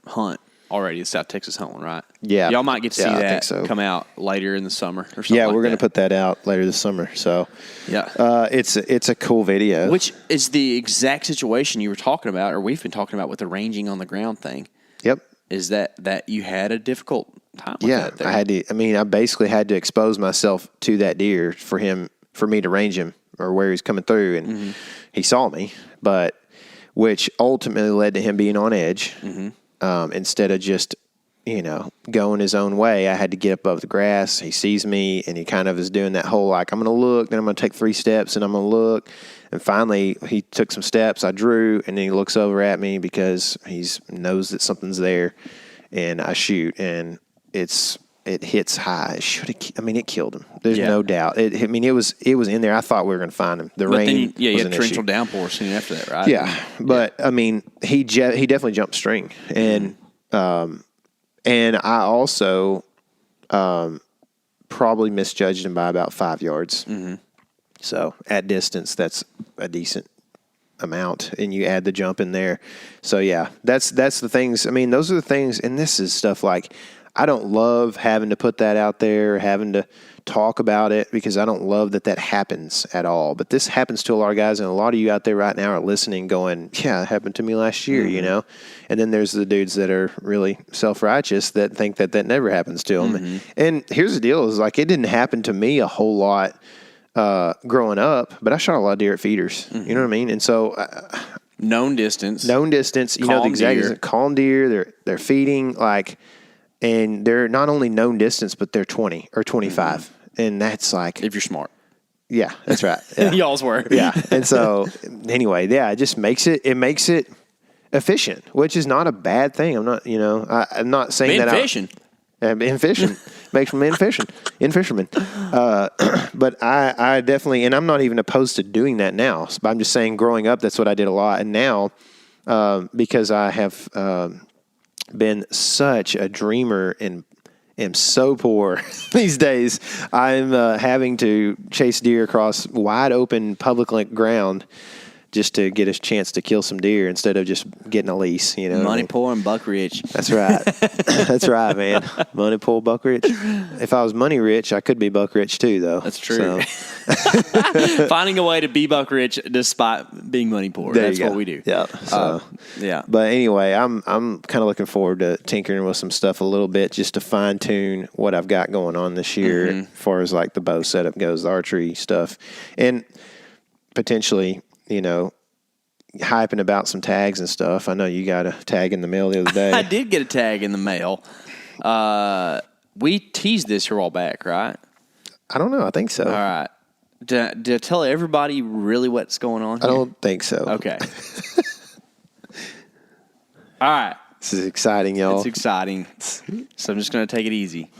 hunt already, the South Texas hunt one, right? Yeah. Y'all might get to see that come out later in the summer or something. Yeah, we're going to put that out later this summer. So it's a cool video. Which is the exact situation you were talking about, or we've been talking about with the ranging on the ground thing. Yep. Is that you had a difficult time with that there? I had to. I mean, I basically had to expose myself to that deer for me to range him or where he's coming through, and he saw me, which ultimately led to him being on edge. Instead of just, going his own way, I had to get up above the grass. He sees me, and he kind of is doing that whole, like, I'm going to look, then I'm going to take 3 steps, and I'm going to look. And finally, he took some steps. I drew, and then he looks over at me because he knows that something's there, and I shoot, and it hits high. It killed him. There's no doubt. It was in there. I thought we were going to find him. The rain was you an had torrential issue. downpour soon after that, right? Yeah, but he definitely jumped string, and I also probably misjudged him by about 5 yards. So at distance, that's a decent amount, and you add the jump in there. So yeah, that's the things. Those are the things, and this is stuff like, I don't love having to put that out there, having to talk about it, because I don't love that happens at all. But this happens to a lot of guys, and a lot of you out there right now are listening going, yeah, it happened to me last year, And then there's the dudes that are really self-righteous that think that never happens to them. And here's the deal is, like, it didn't happen to me a whole lot growing up, but I shot a lot of deer at feeders. You know what I mean? And so... known distance. The exact calm deer. They're feeding, like... And they're not only known distance, but they're 20 or 25. And that's like... If you're smart. Yeah, that's right. Yeah. Y'all's were. Yeah. And so, anyway, it just makes it efficient, which is not a bad thing. I'm not, I'm not saying that... Fishing. In fishing. Makes men fishing. In fishermen. But I definitely... And I'm not even opposed to doing that now. But I'm just saying, growing up, that's what I did a lot. And now, because I have... been such a dreamer am so poor these days. I'm having to chase deer across wide open public ground just to get a chance to kill some deer instead of just getting a lease. You know, Money poor and buck rich. That's right. That's right, man. Money poor, buck rich. If I was money rich, I could be buck rich too, though. That's true. So. Finding a way to be buck rich despite being money poor. That's what we do. Yeah. So, yeah. But anyway, I'm kind of looking forward to tinkering with some stuff a little bit just to fine tune what I've got going on this year as far as like the bow setup goes, the archery stuff, and potentially, you know, hyping about some tags and stuff. I know you got a tag in the mail the other day. I did get a tag in the mail. We teased this here a while back, right? I don't know. I think so. All right. Did I tell everybody really what's going on here? I don't think so. Okay. All right. This is exciting, y'all. It's exciting. So I'm just going to take it easy.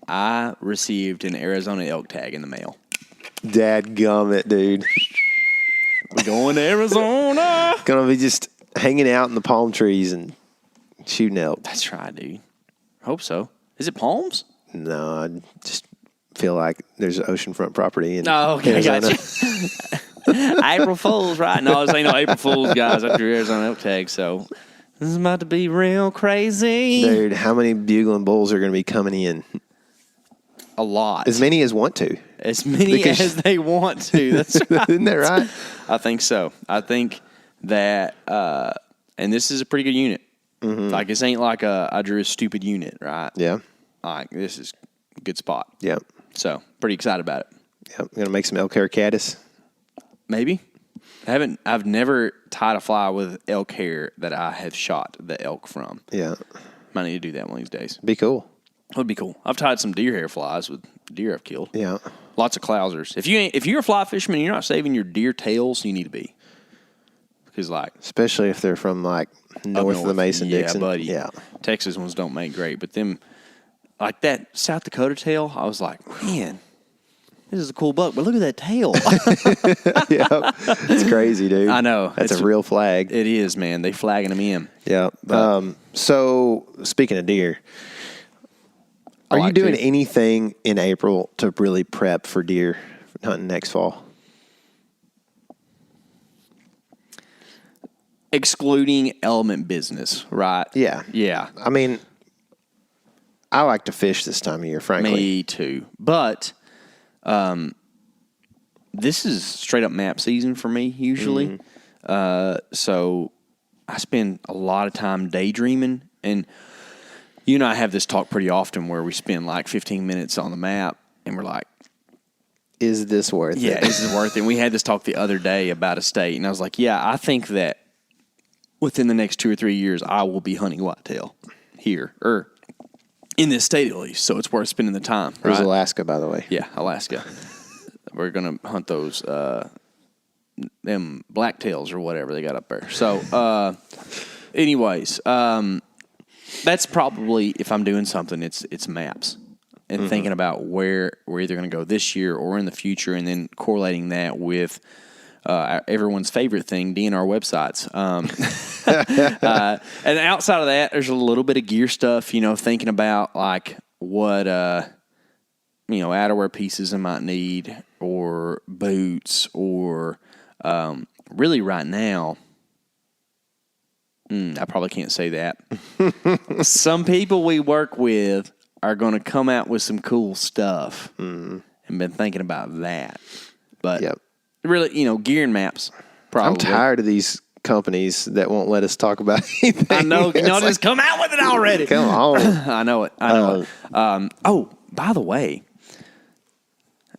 I received an Arizona elk tag in the mail. Dadgummit, dude. We're going to Arizona. Gonna be just hanging out in the palm trees and shooting elk. That's right, dude. Hope so. Is it palms? No, I just feel like there's oceanfront property in okay, Arizona. Gotcha. April Fools, right? No, this ain't no April Fools, guys, after Arizona elk tag, so this is about to be real crazy. Dude, how many bugling bulls are going to be coming in? A lot. As many as want to. As many as they want to. That's right. Isn't that right? I think so. I think that, and this is a pretty good unit. Mm-hmm. Like, this ain't like I drew a stupid unit, right? Yeah. Like, this is a good spot. Yep. So, pretty excited about it. Yep. Going to make some elk hair caddis. Maybe. I've never tied a fly with elk hair that I have shot the elk from. Yeah. Might need to do that one of these days. Be cool. It would be cool. I've tied some deer hair flies with deer I've killed. Yeah. Lots of clousers. If you're a fly fisherman and you're not saving your deer tails, you need to be. Because especially if they're from like north of the Mason-Dixon. Yeah, buddy. Yeah. Texas ones don't make great, but them like that South Dakota tail, I was like, man, this is a cool buck, but look at that tail. Yep. It's crazy, dude. I know. That's a real flag. It is, man. They flagging them in. Yeah. So speaking of deer, are you doing anything in April to really prep for deer hunting next fall? Excluding element business, right? Yeah. Yeah. I mean, I like to fish this time of year, frankly. Me too. But this is straight up map season for me usually. So I spend a lot of time daydreaming, and you and I have this talk pretty often where we spend like 15 minutes on the map and we're like, is this worth it? Yeah, is this worth it? And we had this talk the other day about a state, and I was like, yeah, I think that within the next 2 or 3 years, I will be hunting whitetail here, or in this state at least, so it's worth spending the time. It was Alaska, by the way. Yeah, Alaska. We're going to hunt those, them blacktails or whatever they got up there. So, anyways, that's probably, if I'm doing something, it's maps and thinking about where we're either going to go this year or in the future, and then correlating that with everyone's favorite thing, DNR websites. And outside of that, there's a little bit of gear stuff, thinking about like what, outerwear pieces I might need, or boots, or really right now, I probably can't say that. Some people we work with are going to come out with some cool stuff, and been thinking about that. But really, gear and maps, probably. I'm tired of these companies that won't let us talk about anything. I know. Just come out with it already. Come on. I know it. I know it. Oh, by the way,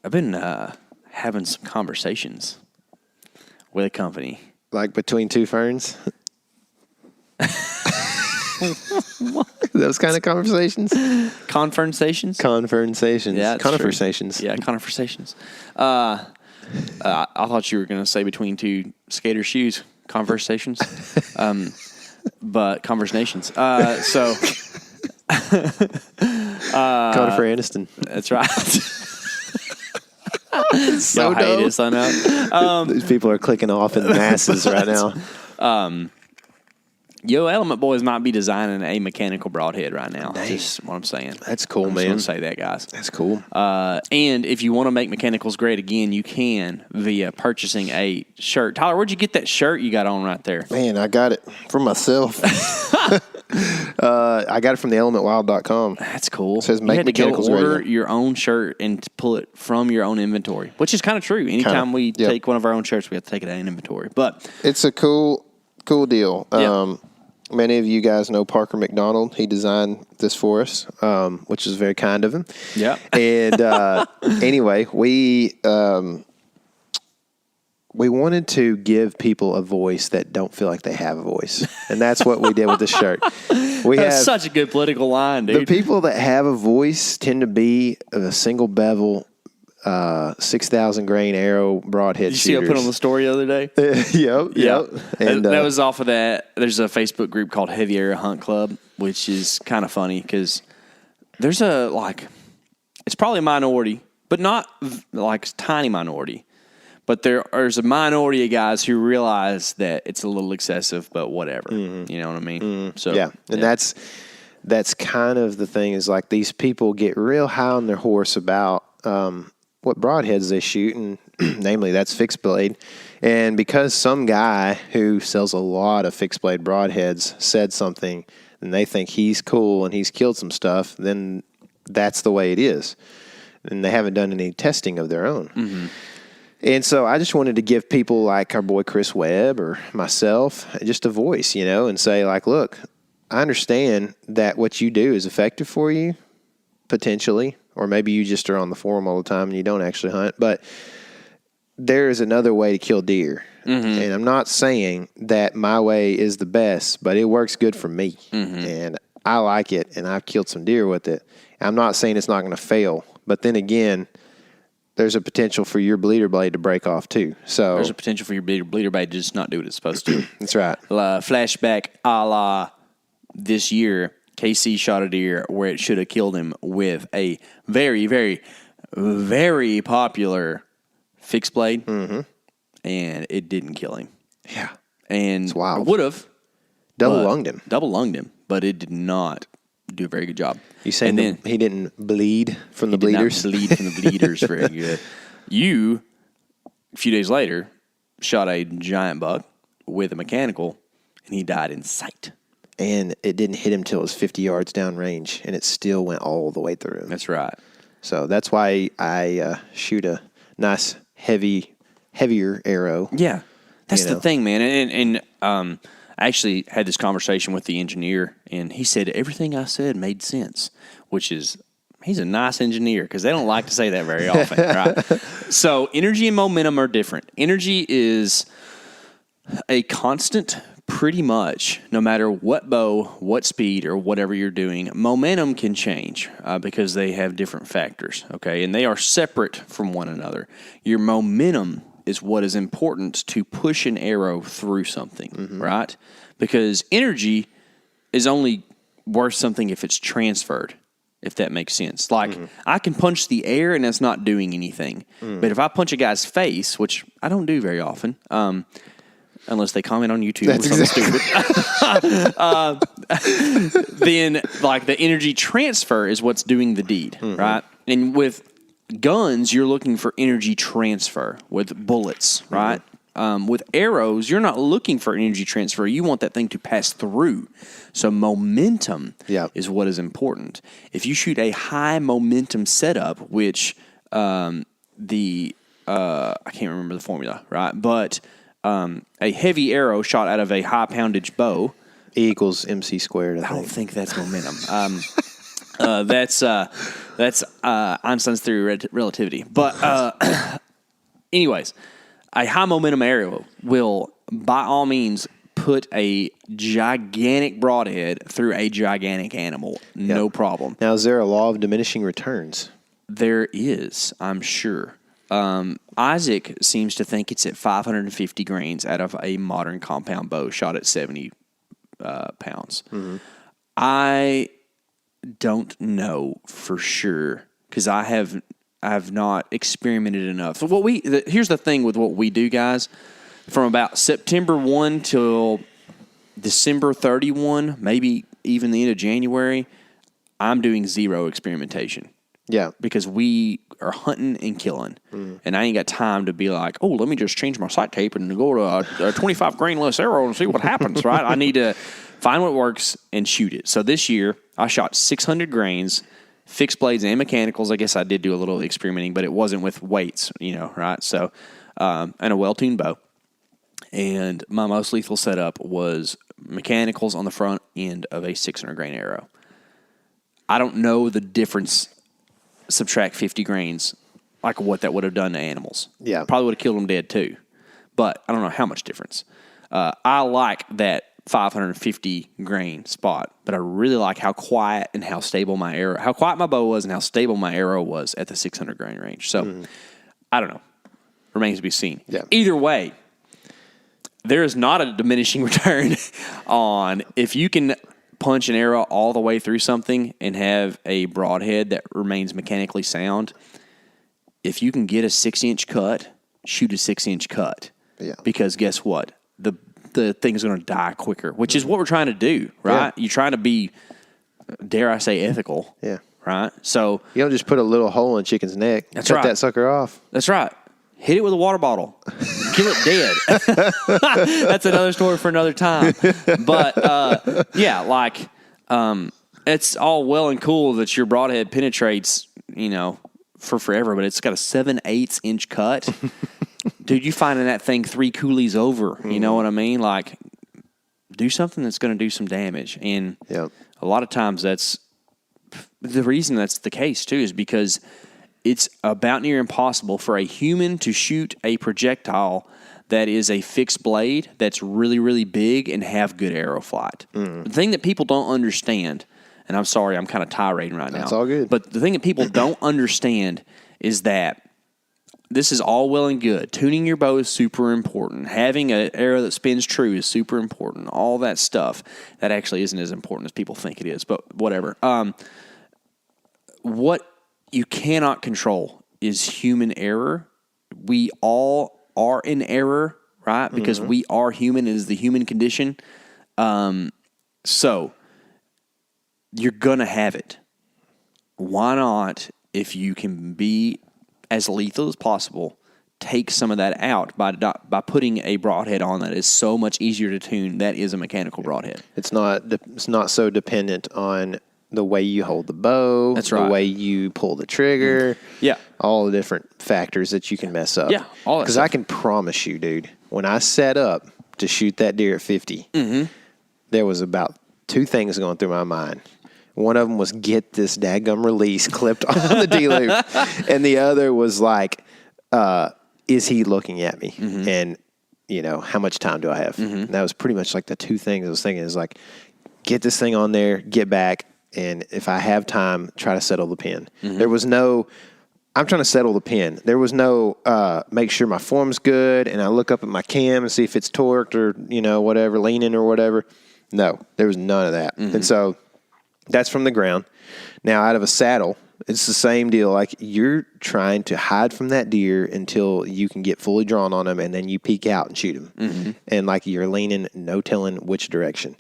I've been having some conversations with a company. Like between two ferns? Those kind of conversations? Conversations? Conversations. Yeah, conversations. Yeah, conversations. I thought you were going to say between two skater shoes. Conversations. But conversations. So. Conifer Aniston. That's right. So y'all hate us, I know. These people are clicking off in masses right now. Yo, Element Boys might be designing a mechanical broadhead right now. Dang. Just what I'm saying. That's cool, I'm man. just going to say that, guys. That's cool. And if you want to make mechanicals great again, you can via purchasing a shirt. Tyler, where'd you get that shirt you got on right there? Man, I got it for myself. I got it from theelementwild.com. That's cool. It says make you had to mechanicals go order great. your own shirt and pull it from your own inventory, which is kind of true. Anytime we take one of our own shirts, we have to take it out in inventory. But it's a cool deal. Yeah. Many of you guys know Parker McDonald. He designed this for us, which is very kind of him. Yeah. And anyway, we wanted to give people a voice that don't feel like they have a voice, and that's what we did with the shirt. That's such a good political line, dude. The people that have a voice tend to be a single bevel, 6,000 grain Arrow broadhead Did you shooters. see I put on the story the other day? Yep. And that was off of that. There's a Facebook group called Heavy Arrow Hunt Club, which is kind of funny because there's it's probably a minority, but not like tiny minority. But there's a minority of guys who realize that it's a little excessive, but whatever. Mm-hmm. You know what I mean? Mm-hmm. So yeah, and that's kind of the thing is like these people get real high on their horse about what broadheads they shoot, and namely that's fixed blade. And because some guy who sells a lot of fixed blade broadheads said something, and they think he's cool and he's killed some stuff, then that's the way it is. And they haven't done any testing of their own. Mm-hmm. And so I just wanted to give people like our boy Chris Webb or myself just a voice, and say like, look, I understand that what you do is effective for you, potentially, or maybe you just are on the forum all the time and you don't actually hunt, but there is another way to kill deer. Mm-hmm. And I'm not saying that my way is the best, but it works good for me. Mm-hmm. And I like it, and I've killed some deer with it. I'm not saying it's not going to fail, but then again, there's a potential for your bleeder blade to break off too. So there's a potential for your bleeder blade to just not do what it's supposed to. That's right. Flashback a la this year, KC shot a deer where it should have killed him with a very, very, very popular fixed blade, mm-hmm. and it didn't kill him. Yeah. And it's wild. It would have. Double lunged him, but it did not do a very good job. You saying then he didn't bleed from the bleeders? He did not bleed from the bleeders very good. You, a few days later, shot a giant buck with a mechanical, and he died in sight. And it didn't hit him till it was 50 yards down range, and it still went all the way through. That's right. So that's why I shoot a nice, heavier arrow. Yeah. That's the thing, man. And I actually had this conversation with the engineer, and he said everything I said made sense, which is he's a nice engineer because they don't like to say that very often, right? So energy and momentum are different. Energy is a constant pretty much no matter what bow, what speed, or whatever you're doing. Momentum can change because they have different factors, okay? And they are separate from one another. Your momentum is what is important to push an arrow through something, mm-hmm. right? Because energy is only worth something if it's transferred, if that makes sense. Like, mm-hmm. I can punch the air and that's not doing anything. Mm. But if I punch a guy's face, which I don't do very often, unless they comment on YouTube or something stupid, then, like, the energy transfer is what's doing the deed, mm-hmm. right? And with guns, you're looking for energy transfer with bullets, right? Mm-hmm. With arrows, you're not looking for energy transfer. You want that thing to pass through. So momentum is what is important. If you shoot a high momentum setup, which I can't remember the formula, right? But a heavy arrow shot out of a high poundage bow. E equals MC squared, I don't think that's momentum. That's Einstein's theory of relativity. But anyways, a high momentum arrow will, by all means, put a gigantic broadhead through a gigantic animal. No problem. Now, is there a law of diminishing returns? There is, I'm sure. Isaac seems to think it's at 550 grains out of a modern compound bow shot at 70 pounds. Mm-hmm. I don't know for sure because I have not experimented enough. So here's the thing with what we do, guys. From about September 1 till December 31, maybe even the end of January, I'm doing zero experimentation. Yeah. Because we are hunting and killing. And I ain't got time to be like, oh, let me just change my sight tape and go to a 25 grain less arrow and see what happens, right? I need to find what works and shoot it. So this year, I shot 600 grains, fixed blades and mechanicals. I guess I did do a little experimenting, but it wasn't with weights, right? So, and a well-tuned bow. And my most lethal setup was mechanicals on the front end of a 600 grain arrow. I don't know the difference, subtract 50 grains, like what that would have done to animals. Yeah. Probably would have killed them dead too. But I don't know how much difference. I like that 550 grain spot, but I really like how quiet and how stable how quiet my bow was and how stable my arrow was at the 600 grain range. So, I don't know. Remains to be seen. Yeah. Either way, there is not a diminishing return on if you can punch an arrow all the way through something and have a broadhead that remains mechanically sound. If you can get a 6-inch cut, shoot a 6-inch cut. Yeah. Because guess what? The thing's going to die quicker, which is what we're trying to do, right? Yeah. You're trying to be, dare I say, ethical. Yeah. Right? So you don't just put a little hole in a chicken's neck. That's cut right. that sucker off. That's right. Hit it with a water bottle. Kill it dead. That's another story for another time. But, it's all well and cool that your broadhead penetrates, for forever, but it's got a 7/8 inch cut. Dude, you finding that thing 3 coulees over. You know what I mean? Like, do something that's going to do some damage. And a lot of times that's the reason that's the case, too, is because it's about near impossible for a human to shoot a projectile that is a fixed blade that's really, really big and have good arrow flight. The thing that people don't understand, and I'm sorry, I'm kind of tirading right now. That's all good. But the thing that people don't understand is that this is all well and good. Tuning your bow is super important. Having an arrow that spins true is super important. All that stuff. That actually isn't as important as people think it is, but whatever. What you cannot control is human error. We all are in error, right? Because we are human. It is the human condition. So you're going to have it. Why not, if you can be as lethal as possible, take some of that out by putting a broadhead on that is so much easier to tune. That is a mechanical broadhead. It's not so dependent on the way you hold the bow. That's right. The way you pull the trigger. Yeah. All the different factors that you can mess up. Yeah. All that Because stuff. I can promise you, dude, when I set up to shoot that deer at 50, there was about 2 things going through my mind. One of them was get this dadgum release clipped on the D-loop. And the other was like, is he looking at me? And, how much time do I have? And that was pretty much like the 2 things I was thinking is like, get this thing on there, get back, and if I have time, try to settle the pin. There was no, I'm trying to settle the pin. There was no make sure my form's good, and I look up at my cam and see if it's torqued or, whatever, leaning or whatever. No, there was none of that. And so that's from the ground. Now, out of a saddle, it's the same deal. Like, you're trying to hide from that deer until you can get fully drawn on him, and then you peek out and shoot him. And, like, you're leaning, no telling which direction.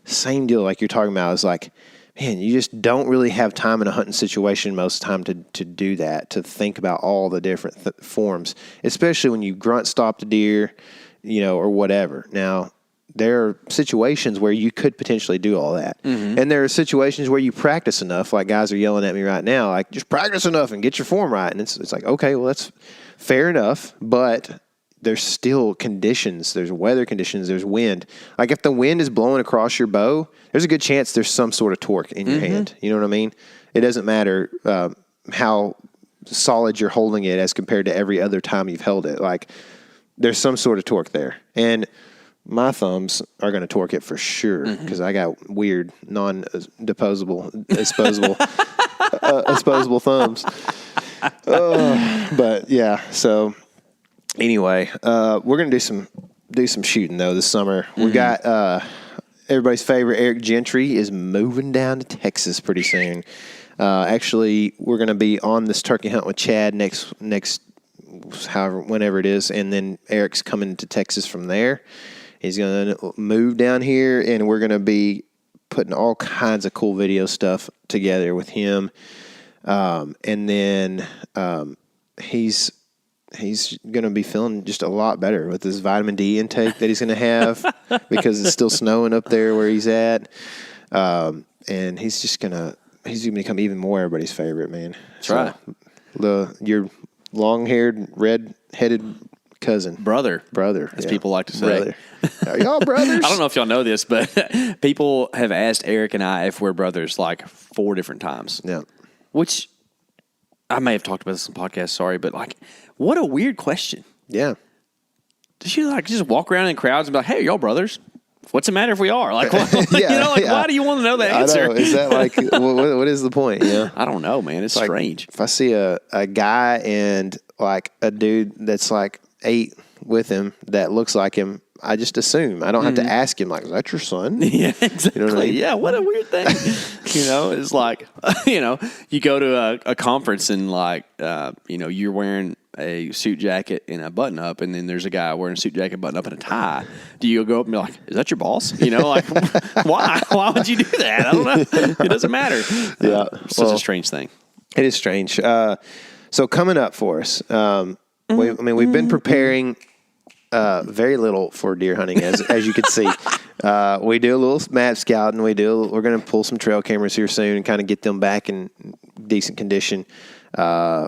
Same deal like you're talking about is like, man, you just don't really have time in a hunting situation most of the time to do that, to think about all the different forms, especially when you grunt stop the deer, or whatever. Now, there are situations where you could potentially do all that. And there are situations where you practice enough, like guys are yelling at me right now, like, just practice enough and get your form right. And it's like, okay, well, that's fair enough, but there's still conditions. There's weather conditions. There's wind. Like, if the wind is blowing across your bow, there's a good chance there's some sort of torque in your hand. You know what I mean? It doesn't matter how solid you're holding it as compared to every other time you've held it. Like, there's some sort of torque there. And my thumbs are going to torque it for sure because I got weird, disposable thumbs. But yeah, so anyway, we're going to do some shooting though this summer. We got everybody's favorite Eric Gentry is moving down to Texas pretty soon. Actually, we're going to be on this turkey hunt with Chad whenever it is, and then Eric's coming to Texas from there. He's going to move down here, and we're going to be putting all kinds of cool video stuff together with him. And then he's going to be feeling just a lot better with his vitamin D intake that he's going to have because it's still snowing up there where he's at. And he's just going to become even more everybody's favorite, man. That's right. Your long-haired, red-headed cousin. Brother, as yeah. people like to say. Brother. Are y'all brothers? I don't know if y'all know this, but people have asked Eric and I if we're brothers like 4 different times. Yeah. Which I may have talked about this on podcast, sorry, but like, what a weird question. Yeah. Does you like just walk around in crowds and be like, "Hey, y'all brothers? What's the matter if we are?" Like, why do you want to know the answer? I know. Is that like what is the point? Yeah. I don't know, man. It's like, strange. If I see a guy and like a dude that's like 8 with him that looks like him, I just assume. I don't have to ask him, like, is that your son? Yeah, exactly. You know what I mean? Yeah, what a weird thing. It's like, you go to a conference and like, you're wearing a suit jacket and a button up, and then there's a guy wearing a suit jacket, button up, and a tie. Do you go up and be like, is that your boss? Like, why? Why would you do that? I don't know. It doesn't matter. Yeah. Such a strange thing. It is strange. So coming up for us, we've been preparing very little for deer hunting, as you can see. We do a little map scouting. We're going to pull some trail cameras here soon and kind of get them back in decent condition.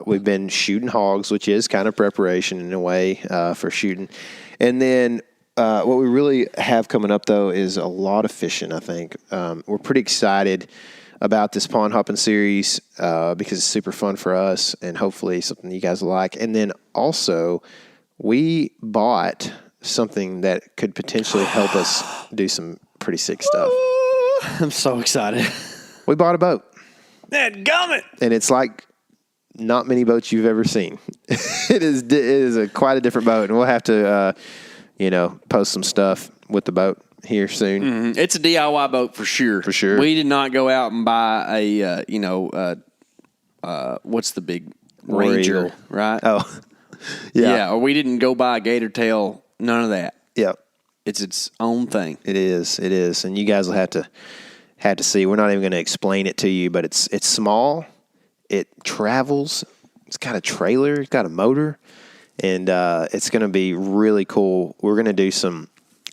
We've been shooting hogs, which is kind of preparation in a way for shooting. And then what we really have coming up, though, is a lot of fishing, I think. We're pretty excited about this pond hopping series because it's super fun for us and hopefully something you guys will like. And then also, we bought something that could potentially help us do some pretty sick stuff. I'm so excited. We bought a boat. Dadgummit! And it's like not many boats you've ever seen. It is quite a different boat, and we'll have to, post some stuff with the boat here soon. Mm-hmm. It's a DIY boat for sure. For sure. We did not go out and buy what's the big Ranger, Eagle. right? Oh, yeah. Or we didn't go buy a gator tail. None of that. Yep. It's its own thing. It is, and you guys will have to see. We're not even going to explain it to you, but it's small. It travels. It's got a trailer. It's got a motor, and it's going to be really cool. We're going to do some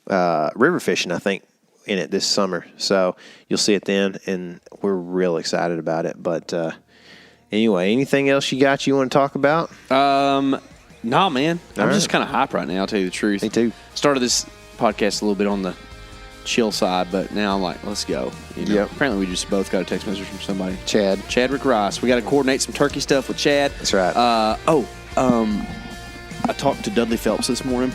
river fishing, I think, in it this summer. So you'll see it then, and we're real excited about it. But anyway, anything else you want to talk about? No, man. I'm right. just kind of hype right now, I'll tell you the truth. Me too. Started this podcast a little bit on the chill side, but now I'm like, let's go. Yep. Apparently we just both got a text message from somebody. Chadwick Rice. We got to coordinate some turkey stuff with Chad. That's right. I talked to Dudley Phelps this morning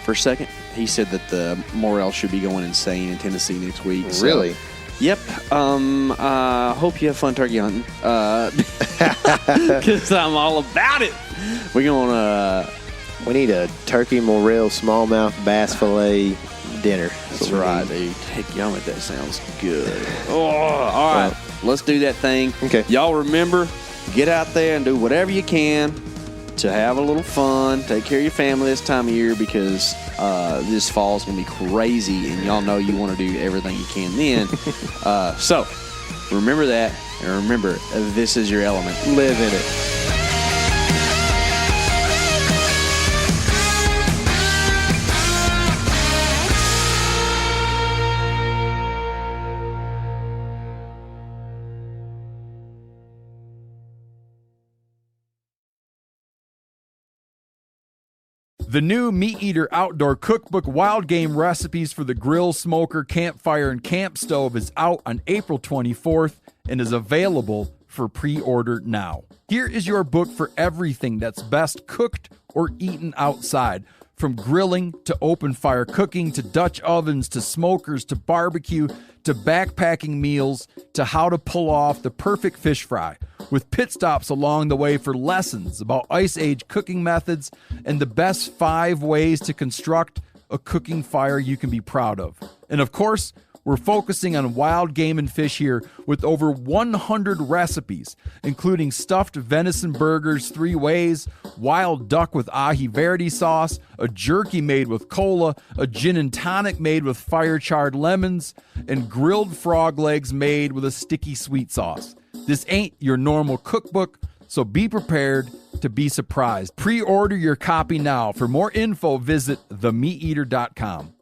for a second. He said that the Morel should be going insane in Tennessee next week. Really? So, yep. I hope you have fun turkey hunting. Because I'm all about it. We're going to... We need a turkey morel smallmouth bass fillet dinner. That's right, dude. Gummit, that sounds good. Oh, all right. Let's do that thing. Okay. Y'all remember, get out there and do whatever you can to have a little fun. Take care of your family this time of year because this fall is going to be crazy, and y'all know you want to do everything you can then. So remember that, and remember, this is your element. Live in it. The new Meat Eater Outdoor Cookbook Wild Game Recipes for the Grill, Smoker, Campfire, and Camp Stove is out on April 24th and is available for pre-order now. Here is your book for everything that's best cooked or eaten outside. From grilling to open fire cooking to Dutch ovens to smokers to barbecue to backpacking meals to how to pull off the perfect fish fry, with pit stops along the way for lessons about Ice Age cooking methods and the best 5 ways to construct a cooking fire you can be proud of. And of course, We're focusing on wild game and fish here with over 100 recipes, including stuffed venison burgers 3 ways, wild duck with ahi verde sauce, a jerky made with cola, a gin and tonic made with fire-charred lemons, and grilled frog legs made with a sticky sweet sauce. This ain't your normal cookbook, so be prepared to be surprised. Pre-order your copy now. For more info, visit themeateater.com.